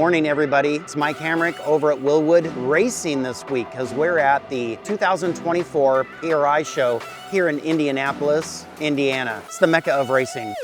morning, everybody. It's Mike Hamrick over at Wilwood Racing this week because we're at the 2024 PRI Show here in Indianapolis, Indiana. It's the mecca of racing.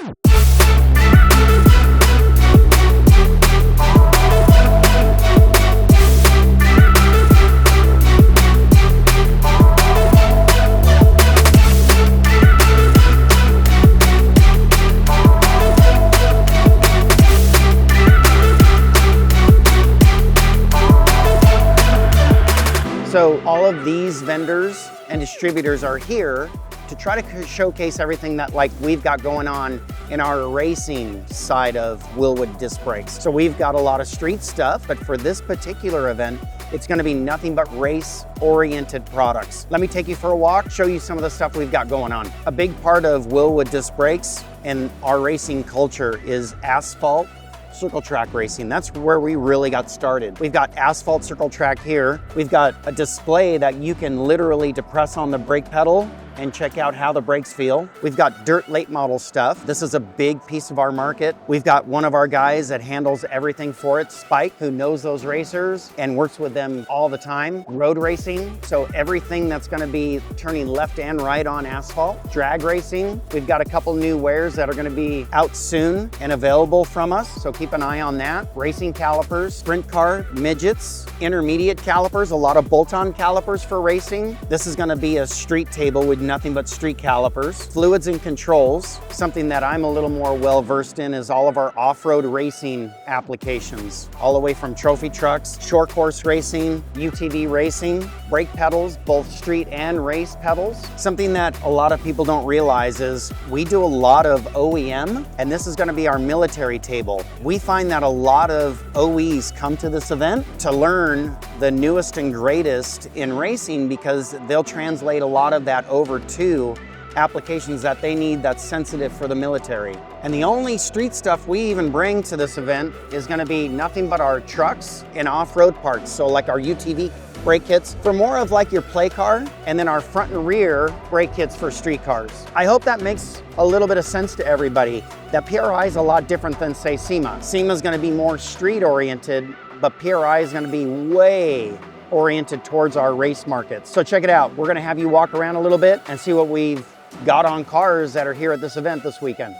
So all of these vendors and distributors are here to try to showcase everything that we've got going on in our racing side of Wilwood disc brakes. So we've got a lot of street stuff, but for this particular event, it's gonna be nothing but race-oriented products. Let me take you for a walk, show you some of the stuff we've got going on. A big part of Wilwood disc brakes and our racing culture is asphalt circle track racing. That's where we really got started. We've got asphalt circle track here. We've got a display that you can literally depress on the brake pedal and check out how the brakes feel. We've got dirt late model stuff. This is a big piece of our market. We've got one of our guys that handles everything for it, Spike, who knows those racers and works with them all the time. Road racing, so everything that's gonna be turning left and right on asphalt. Drag racing, we've got a couple new wares that are gonna be out soon and available from us, so keep an eye on that. Racing calipers, sprint car, midgets, intermediate calipers, a lot of bolt-on calipers for racing. This is gonna be a street table with nothing but street calipers. Fluids and controls, something that I'm a little more well-versed in is all of our off-road racing applications, all the way from trophy trucks, short course racing, UTV racing, brake pedals, both street and race pedals. Something that a lot of people don't realize is we do a lot of OEM, and this is gonna be our military table. We find that a lot of OEs come to this event to learn the newest and greatest in racing because they'll translate a lot of that over to applications that they need that's sensitive for the military. And the only street stuff we even bring to this event is gonna be nothing but our trucks and off-road parts. So like our UTV brake kits for more of like your play car, and then our front and rear brake kits for street cars. I hope that makes a little bit of sense to everybody. That PRI is a lot different than say SEMA. SEMA is gonna be more street oriented, but PRI is gonna be way oriented towards our race markets. So check it out. We're gonna have you walk around a little bit and see what we've got on cars that are here at this event this weekend.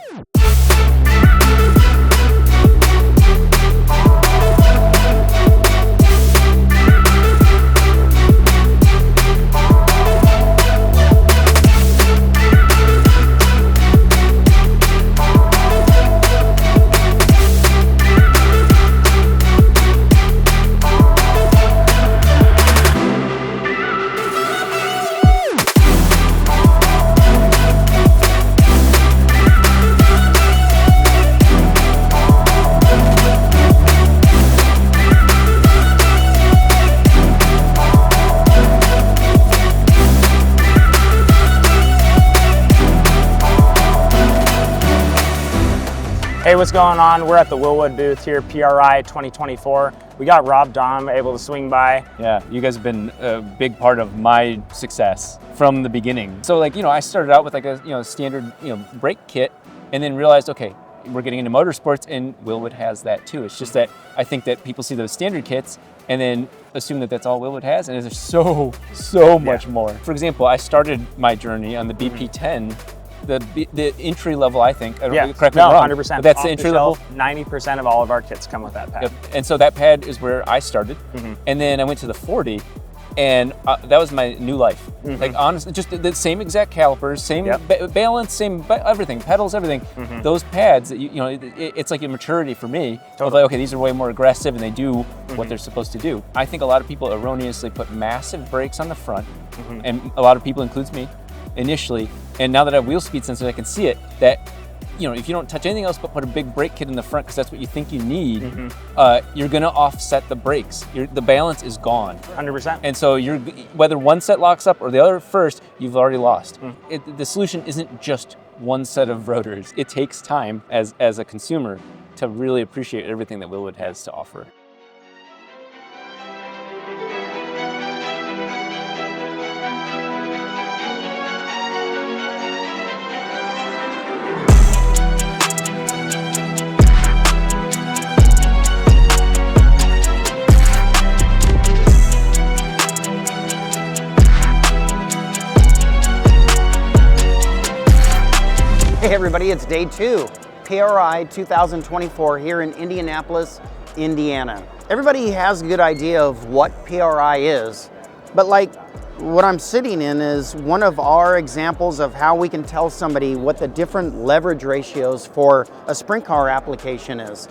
Hey, what's going on? We're at the Wilwood booth here, PRI 2024. We got Rob Dahm able to swing by. Yeah, you guys have been a big part of my success from the beginning. So I started out with a standard brake kit and then realized, okay, we're getting into motorsports and Wilwood has that too. It's just that I think that people see those standard kits and then assume that that's all Wilwood has, and there's so much more. For example, I started my journey on the BP10, the entry level, I think. Yeah, correct me if I'm wrong, 100%. but that's the entry level. 90% of all of our kits come with that pad. Yep. And so that pad is where I started, and then I went to the 40, and that was my new life. Like honestly, just the same exact calipers, same balance, same everything, pedals, everything. Those pads, that it's like a maturity for me. Totally. Of like, okay, these are way more aggressive, and they do what they're supposed to do. I think a lot of people erroneously put massive brakes on the front, and a lot of people, includes me, initially, and now that I have wheel speed sensors, I can see it, that if you don't touch anything else but put a big brake kit in the front because that's what you think you need, you're gonna offset the brakes. The balance is gone. 100%. And so whether one set locks up or the other first, you've already lost. The solution isn't just one set of rotors. It takes time as a consumer to really appreciate everything that Wilwood has to offer. Hey everybody, it's day 2, PRI 2024 here in Indianapolis, Indiana. Everybody has a good idea of what PRI is, but like what I'm sitting in is one of our examples of how we can tell somebody what the different leverage ratios for a sprint car application is.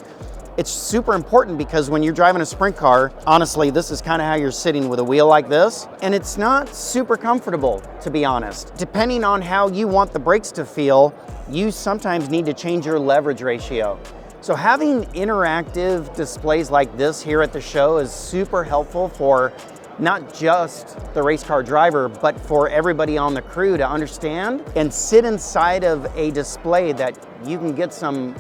It's super important because when you're driving a sprint car, honestly, this is kind of how you're sitting with a wheel like this, and it's not super comfortable, to be honest. Depending on how you want the brakes to feel, you sometimes need to change your leverage ratio. So having interactive displays like this here at the show is super helpful for not just the race car driver, but for everybody on the crew to understand and sit inside of a display that you can get some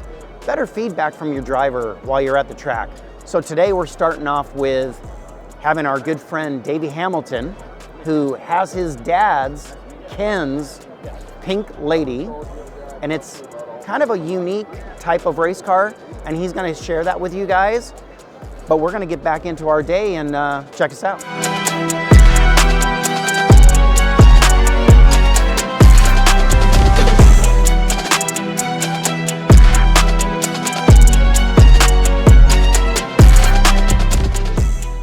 better feedback from your driver while you're at the track. So today we're starting off with having our good friend Davey Hamilton, who has his dad's Ken's Pink Lady, and it's kind of a unique type of race car, and he's gonna share that with you guys. But we're gonna get back into our day and check us out.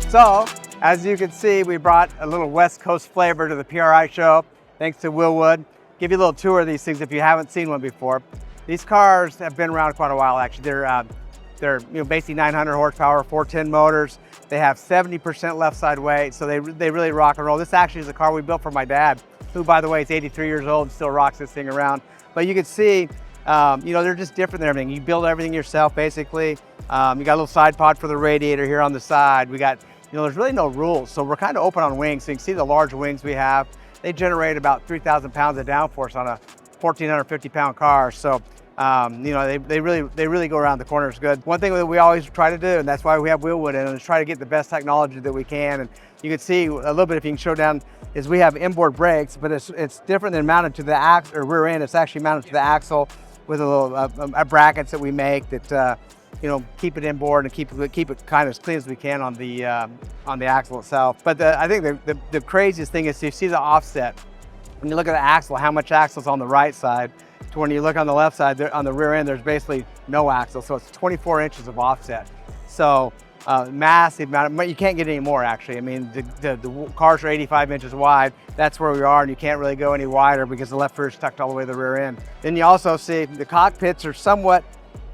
So, as you can see, we brought a little West Coast flavor to the PRI show, thanks to Wilwood. Give you a little tour of these things if you haven't seen one before. These cars have been around quite a while, actually. They're basically 900 horsepower, 410 motors. They have 70% left side weight, so they really rock and roll. This actually is a car we built for my dad, who, by the way, is 83 years old and still rocks this thing around. But you can see, they're just different than everything. You build everything yourself, basically. You got a little side pod for the radiator here on the side. We got, there's really no rules, so we're kind of open on wings. So you can see the large wings we have. They generate about 3,000 pounds of downforce on a 1,450 pound car. So, they really go around the corners good. One thing that we always try to do, and that's why we have Wilwood in it, is try to get the best technology that we can. And you can see a little bit, if you can show down, is we have inboard brakes, but it's different than mounted to the axle or rear end. It's actually mounted to the axle with a little brackets that we make that keep it inboard and keep it kind of as clean as we can on the axle itself. But I think the craziest thing is you see the offset. When you look at the axle, how much axle is on the right side, to when you look on the left side, on the rear end, there's basically no axle. So it's 24 inches of offset. So massive amount, but you can't get any more actually. I mean, the cars are 85 inches wide. That's where we are, and you can't really go any wider because the left rear is tucked all the way to the rear end. Then you also see the cockpits are somewhat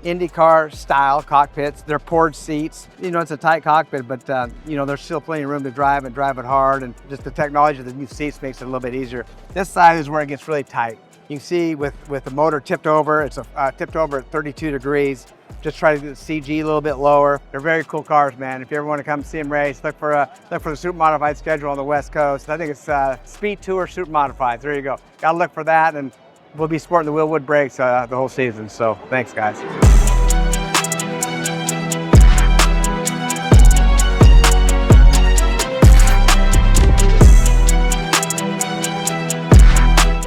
IndyCar style cockpits. They're poured seats. It's a tight cockpit, but there's still plenty of room to drive and drive it hard, and just the technology of the new seats makes it a little bit easier. This side is where it gets really tight. You can see with the motor tipped over, it's tipped over at 32 degrees. Just try to do the CG a little bit lower. They're very cool cars, man. If you ever want to come see them race, look for the super modified schedule on the West Coast. I think it's Speed Tour Super Modified. There you go. Got to look for that, and we'll be sporting the Wilwood brakes the whole season. So thanks, guys.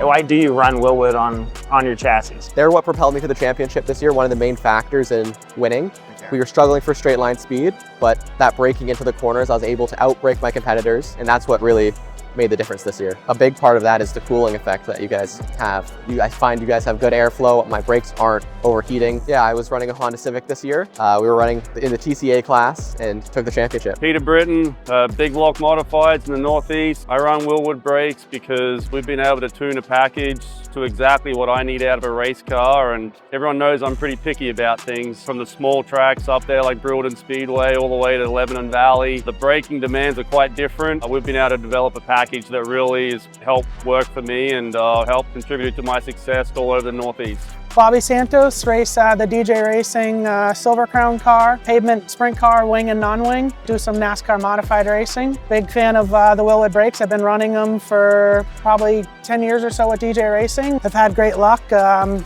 Why do you run Wilwood on your chassis? They're what propelled me to the championship this year, one of the main factors in winning. We were struggling for straight line speed, but that braking into the corners, I was able to outbrake my competitors, and that's what really made the difference this year. A big part of that is the cooling effect that you guys have. I find you guys have good airflow. My brakes aren't overheating. Yeah, I was running a Honda Civic this year. We were running in the TCA class and took the championship. Peter Britton, Big Block Modifieds in the Northeast. I run Wilwood brakes because we've been able to tune a package to exactly what I need out of a race car, and everyone knows I'm pretty picky about things, from the small tracks up there like Brewerton Speedway all the way to Lebanon Valley. The braking demands are quite different. We've been able to develop a package that really has helped work for me and helped contribute to my success all over the Northeast. Bobby Santos, race the DJ Racing Silver Crown car, pavement sprint car, wing and non-wing. Do some NASCAR modified racing. Big fan of the Wilwood brakes. I've been running them for probably 10 years or so with DJ Racing. I've had great luck.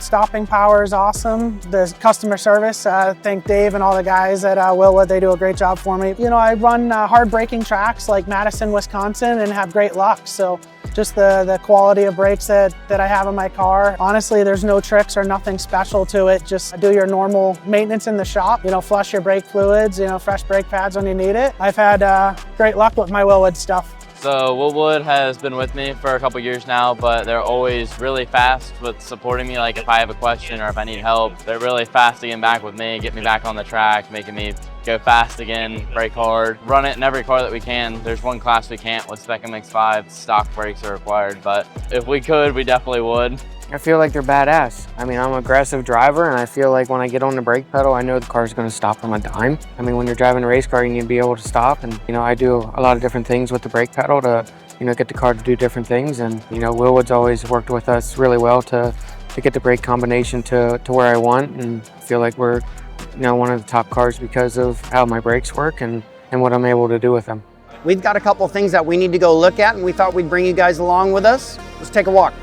Stopping power is awesome. The customer service, thank Dave and all the guys at Wilwood. They do a great job for me. I run hard braking tracks like Madison, Wisconsin, and have great luck. So just the quality of brakes that I have in my car. Honestly, there's no tricks or nothing special to it. Just do your normal maintenance in the shop. Flush your brake fluids, fresh brake pads when you need it. I've had great luck with my Wilwood stuff. So Wilwood has been with me for a couple years now, but they're always really fast with supporting me. Like if I have a question or if I need help, they're really fast to get back with me, get me back on the track, making me go fast again, brake hard, run it in every car that we can. There's one class we can't with Spec MX-5, stock brakes are required, but if we could, we definitely would. I feel like they're badass. I mean, I'm an aggressive driver, and I feel like when I get on the brake pedal, I know the car's gonna stop on a dime. I mean, when you're driving a race car, you need to be able to stop, and I do a lot of different things with the brake pedal to get the car to do different things, and Wilwood's always worked with us really well to get the brake combination to where I want, and I feel like we're one of the top cars because of how my brakes work and what I'm able to do with them. We've got a couple things that we need to go look at, and we thought we'd bring you guys along with us. Let's take a walk.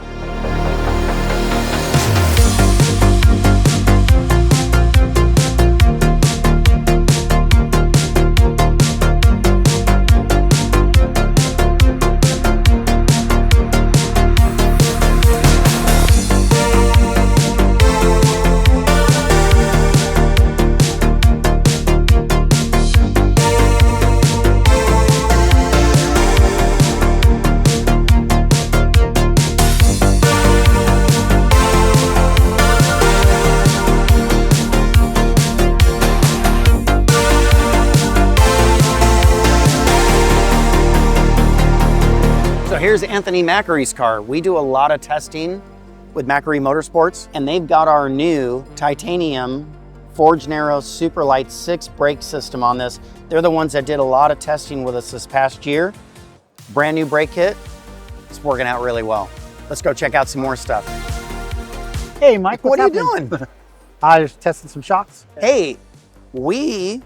Here's Anthony Macquarie's car. We do a lot of testing with Macquarie Motorsports, and they've got our new titanium Forged Narrow Superlight 6 brake system on this. They're the ones that did a lot of testing with us this past year. Brand new brake kit. It's working out really well. Let's go check out some more stuff. Hey, Mike, what are you doing? I was testing some shocks. Hey, we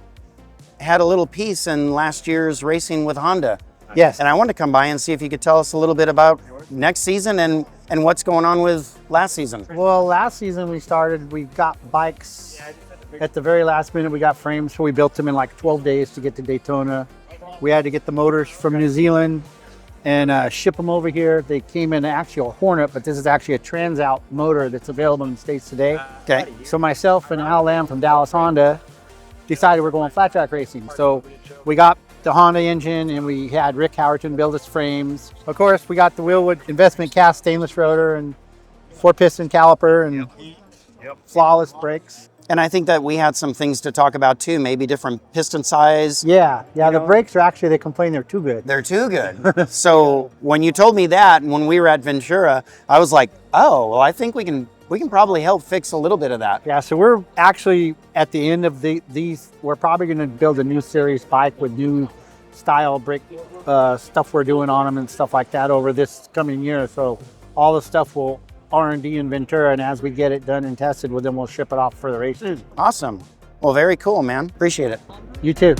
had a little piece in last year's racing with Honda. Yes. And I wanted to come by and see if you could tell us a little bit about next season and what's going on with last season. Well, last season we got bikes at the very last minute. We got frames, so we built them in like 12 days to get to Daytona. We had to get the motors from New Zealand and ship them over here. They came in actually a Hornet, but this is actually a Transout motor that's available in the States today. Okay. So myself and Al Lamb from Dallas Honda decided we're going flat track racing. So we got the Honda engine, and we had Rick Howerton build us frames. Of course, we got the Wilwood investment cast stainless rotor and 4-piston caliper and flawless brakes. And I think that we had some things to talk about too, maybe different piston size. Yeah, the brakes are actually, they complain they're too good. They're too good. So when you told me that, and when we were at Ventura, I was like, oh, well, I think we can probably help fix a little bit of that. Yeah, so we're actually at the end of these, we're probably going to build a new series bike with new style brake stuff we're doing on them and stuff like that over this coming year. So all the stuff will R&D in Ventura, and as we get it done and tested, well, then we'll ship it off for the races. Awesome. Well, very cool, man. Appreciate it. You too.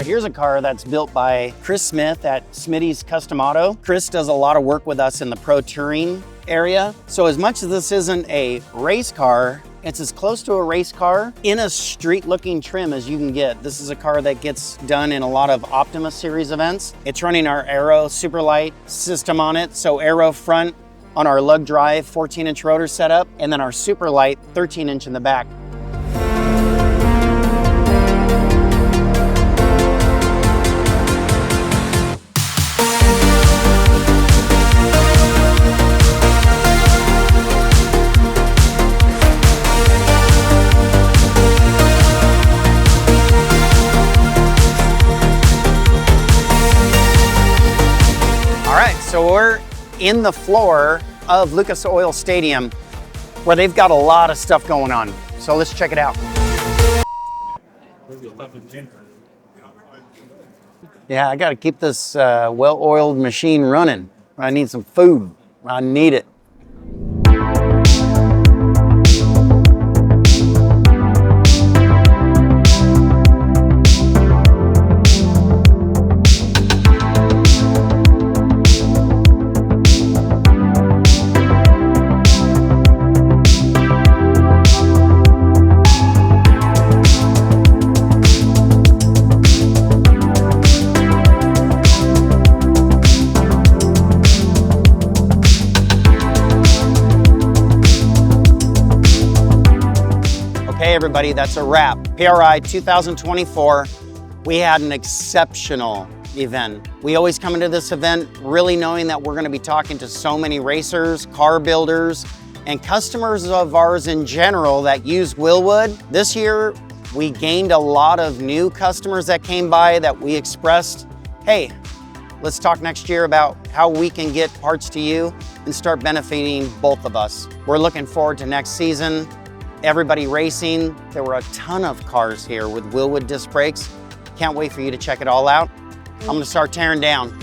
Here's a car that's built by Chris Smith at Smitty's Custom Auto. Chris does a lot of work with us in the pro touring area. So as much as this isn't a race car, it's as close to a race car in a street looking trim as you can get. This is a car that gets done in a lot of Optima Series events. It's running our Aero Superlight system on it. So Aero front on our lug drive 14-inch rotor setup, and then our Superlight 13-inch in the back. So we're in the floor of Lucas Oil Stadium where they've got a lot of stuff going on. So let's check it out. Yeah, I got to keep this well-oiled machine running. I need some food. I need it. Okay, everybody, that's a wrap. PRI 2024, we had an exceptional event. We always come into this event really knowing that we're going to be talking to so many racers, car builders, and customers of ours in general that use Wilwood. This year, we gained a lot of new customers that came by that we expressed, hey, let's talk next year about how we can get parts to you and start benefiting both of us. We're looking forward to next season. Everybody racing. There were a ton of cars here with Wilwood disc brakes. Can't wait for you to check it all out. I'm gonna start tearing down.